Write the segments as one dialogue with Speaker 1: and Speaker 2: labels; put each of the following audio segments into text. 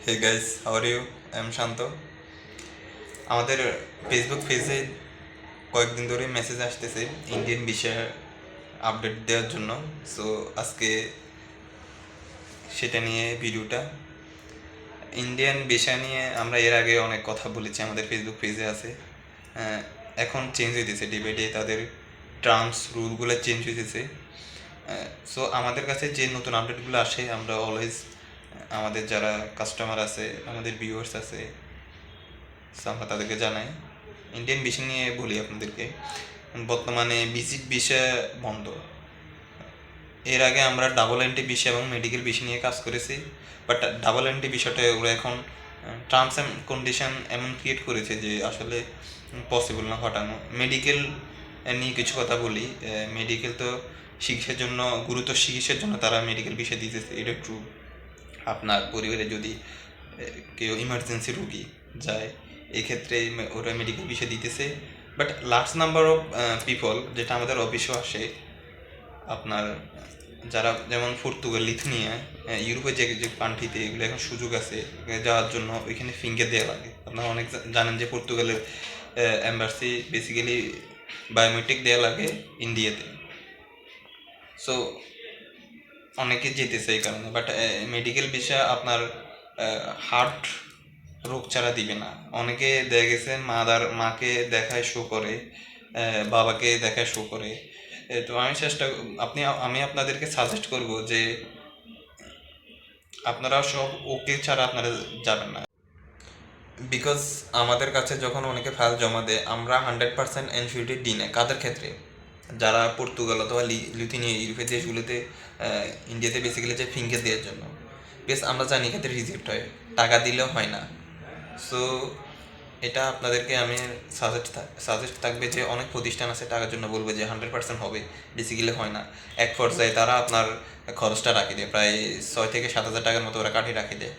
Speaker 1: Hey guys, how are you? I am Shanta. আমাদের Facebook পেজে কয়েকদিন ধরে মেসেজ আসতেছে ইন্ডিয়ান বিষয়ে আপডেট দেওয়ার জন্য। সো আজকে সেটা নিয়ে ভিডিওটা। ইন্ডিয়ান বিষয় নিয়ে আমরা এর আগে অনেক কথা বলেছি, আমাদের ফেসবুক পেজে আছে। এখন চেঞ্জ হইতেছে, ডে বাই ডে তাদের টার্মস রুলগুলো চেঞ্জ হইতেছে। সো আমাদের কাছে যে নতুন আপডেটগুলো আসে আমরা অলওয়েজ আমাদের যারা কাস্টমার আছে, আমাদের ভিউয়ার্স আছে, সো আমরা তাদেরকে জানাই। ইন্ডিয়ান ভিসা নিয়ে বলি আপনাদেরকে, বর্তমানে ভিজিট ভিসা বন্ধ। এর আগে আমরা ডাবল এন্ট্রি ভিসা এবং মেডিকেল ভিসা নিয়ে কাজ করেছি, বাট ডাবল এন্ট্রি ভিসাটা ওরা এখন টার্মস অ্যান্ড কন্ডিশন এমন ক্রিয়েট করেছে যে আসলে পসিবল না হটানো। মেডিকেল নিয়ে কিছু কথা বলি। মেডিকেল তো চিকিৎসার জন্য, গুরুতর চিকিৎসার জন্য তারা মেডিকেল ভিসা দিতেছে, এটা ট্রু। আপনার পরিবারে যদি কেউ ইমার্জেন্সি রুগী যায়, এক্ষেত্রে ওরা মেডিকেল ভিসা দিতেছে। But large number of people, যেটা আমাদের অফিসেও আসে, আপনার যারা যেমন পর্তুগাল, লিথুনিয়া, ইউরোপের যে যে কান্ট্রিতে এগুলো এখন সুযোগ আছে যাওয়ার জন্য, ওইখানে ফিঙ্গার দেওয়া লাগে। আপনারা অনেক জানেন যে পর্তুগালের এম্বাসি বেসিক্যালি বায়োমেট্রিক দেওয়া লাগে ইন্ডিয়াতে। সো অনেকে যেতেছে এই কারণে। বাট মেডিকেল ভিসা আপনার হার্ট রোগ ছাড়া দিবে না। অনেকে দেখা গেছে মাকে দেখায় শো করে, বাবাকে দেখায় শো করে। তো আমি আপনাদেরকে সাজেস্ট করব যে আপনারা সব ওকে ছাড়া আপনারা যাবেন না। বিকজ আমাদের কাছে যখন অনেকে ফাইল জমা দেয়, আমরা 100% এনশিওরিটি দিই না। কাদের ক্ষেত্রে? যারা পর্তুগাল অথবা লিথুনিয়া, ইউরোপের দেশগুলোতে, ইন্ডিয়াতে বেসিক্যালি যে ফিঙ্গার দেওয়ার জন্য, বেশ আমরা জানি এক্ষেত্রে রিজেক্ট হয়, টাকা দিলেও হয় না। সো এটা আপনাদেরকে আমি সাজেস্ট থাকবে যে অনেক প্রতিষ্ঠান আছে টাকার জন্য বলবে যে 100% হবে, বেসিক্যালি হয় না। এক পর্যায়ে তারা আপনার খরচটা রাখি দেয়, প্রায় 6 থেকে 7 হাজার টাকার মতো ওরা কাঠি রাখি দেয়,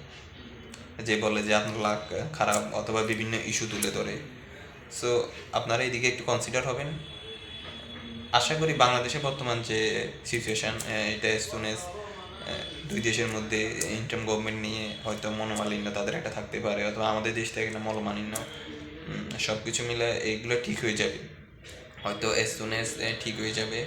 Speaker 1: যে বলে যে আপনার লাখ খারাপ অথবা বিভিন্ন ইস্যু তুলে ধরে। সো আপনারা এদিকে একটু কনসিডার হবেন। আশা করি বাংলাদেশে বর্তমান যে সিচুয়েশান, এটা স্টুনেস দুই দেশের মধ্যে ইন্টার্ম গভর্নমেন্ট নিয়ে হয়তো মনোমালিন্য তাদের একটা থাকতে পারে, অথবা আমাদের দেশ থেকে একটা মনোমালিন্য, সব কিছু মিলে এইগুলো ঠিক হয়ে যাবে, হয়তো এস সুন এস ঠিক হয়ে যাবে।